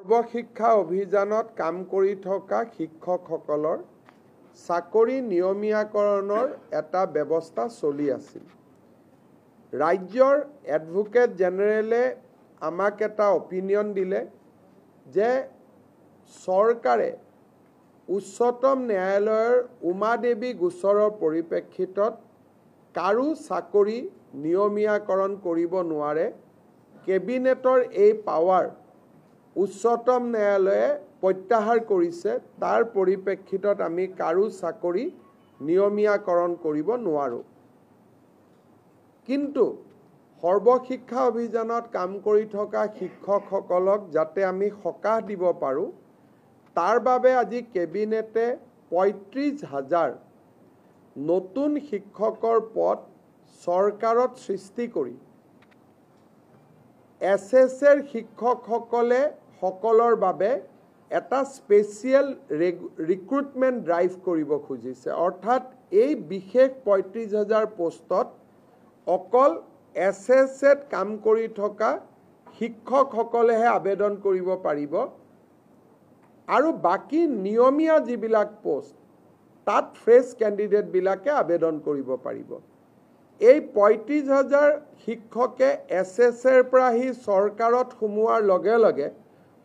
সৰ্বশিক্ষা অভিযানত কাম কৰি থকা শিক্ষকসকলৰ চাকৰি নিয়মীয়াকৰণৰ এটা ব্যৱস্থা চলি আছিল। ৰাজ্যৰ এডভোকেট জেনেৰেলে আমাক এটা অপিনিয়ন দিলে যে চৰকাৰে উচ্চতম ন্যায়ালয়ৰ উমাদেৱী গোচৰৰ পৰিপ্ৰেক্ষিতত কাৰো চাকৰি নিয়মীয়াকৰণ কৰিব নোৱাৰে। কেবিনেটৰ এই পাৱাৰ উচ্চতম ন্যায়ালয়ে প্ৰত্যাহাৰ কৰিছে। তাৰ পৰিপ্ৰেক্ষিতত আমি কাৰো চাকৰি নিয়মীয়াকৰণ কৰিব নোৱাৰোঁ। কিন্তু সৰ্বশিক্ষা অভিযানত কাম কৰি থকা শিক্ষকসকলক যাতে আমি সকাহ দিব পাৰোঁ, তাৰ বাবে আজি কেবিনেটে ৩৫,০০০ নতুন শিক্ষকৰ পদ চৰকাৰত সৃষ্টি কৰি SSৰ শিক্ষকসকলৰ বাবে এটা স্পেচিয়েল ৰিক্ৰুটমেণ্ট ড্ৰাইভ কৰিব খুজিছে। অৰ্থাৎ এই বিশেষ ৩৫,০০০ পোষ্টত অকল SSত কাম কৰি থকা শিক্ষকসকলেহে আবেদন কৰিব পাৰিব আৰু বাকী নিয়মীয়া যিবিলাক পোষ্ট তাত ফ্ৰেছ কেণ্ডিডেটবিলাকে আবেদন কৰিব পাৰিব। এই ৩৫,০০০ শিক্ষকে SSৰ পৰা আহি চৰকাৰত সোমোৱাৰ লগে লগে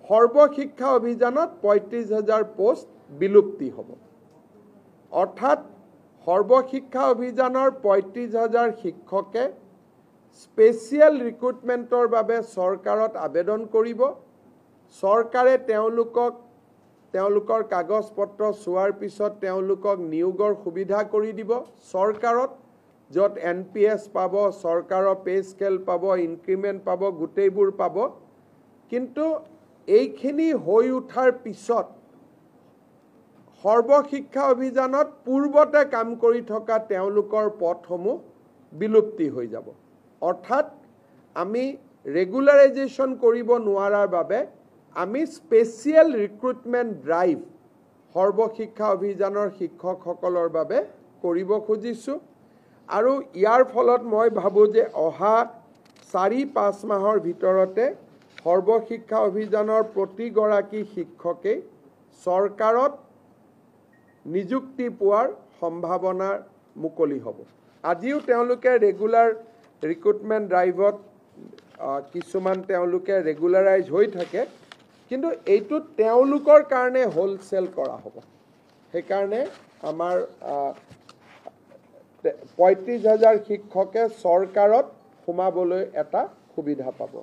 সৰ্বশিক্ষা অভিযানত ৩৫,০০০ পোষ্ট বিলুপ্তি হ'ব। অৰ্থাৎ সৰ্বশিক্ষা অভিযানৰ ৩৫,০০০ শিক্ষকে স্পেচিয়েল ৰিক্ৰুটমেণ্টৰ বাবে চৰকাৰত আবেদন কৰিব। চৰকাৰে তেওঁলোকৰ কাগজ পত্ৰ চোৱাৰ পিছত তেওঁলোকক নিয়োগৰ সুবিধা কৰি দিব চৰকাৰত, য'ত NPS পাব, চৰকাৰৰ পে স্কেল পাব, ইনক্ৰিমেণ্ট পাব, গোটেইবোৰ পাব। কিন্তু এইখিনি হৈ উঠাৰ পিছত সৰ্বশিক্ষা অভিযানত পূৰ্বতে কাম কৰি থকা তেওঁলোকৰ পদসমূহ বিলুপ্তি হৈ যাব। অৰ্থাৎ আমি ৰেগুলাৰাইজেশ্যন কৰিব নোৱাৰাৰ বাবে আমি স্পেচিয়েল ৰিক্ৰুটমেণ্ট ড্ৰাইভ সৰ্বশিক্ষা অভিযানৰ শিক্ষকসকলৰ বাবে কৰিব খুজিছোঁ। আৰু ইয়াৰ ফলত মই ভাবোঁ যে অহা ৪-৫ মাহৰ ভিতৰতে সৰ্বশিক্ষা অভিযানৰ প্ৰতিগৰাকী শিক্ষকেই চৰকাৰত নিযুক্তি পোৱাৰ সম্ভাৱনা মুকলি হ'ব। আজিও তেওঁলোকে ৰেগুলাৰ ৰিক্ৰুটমেণ্ট ড্ৰাইভত কিছুমান তেওঁলোকে ৰেগুলাৰাইজ হৈ থাকে, কিন্তু এইটোত তেওঁলোকৰ কাৰণে হোলচেল কৰা হ'ব। সেইকাৰণে আমাৰ ৩৫,০০০ শিক্ষকে চৰকাৰত সোমাবলৈ এটা সুবিধা পাব।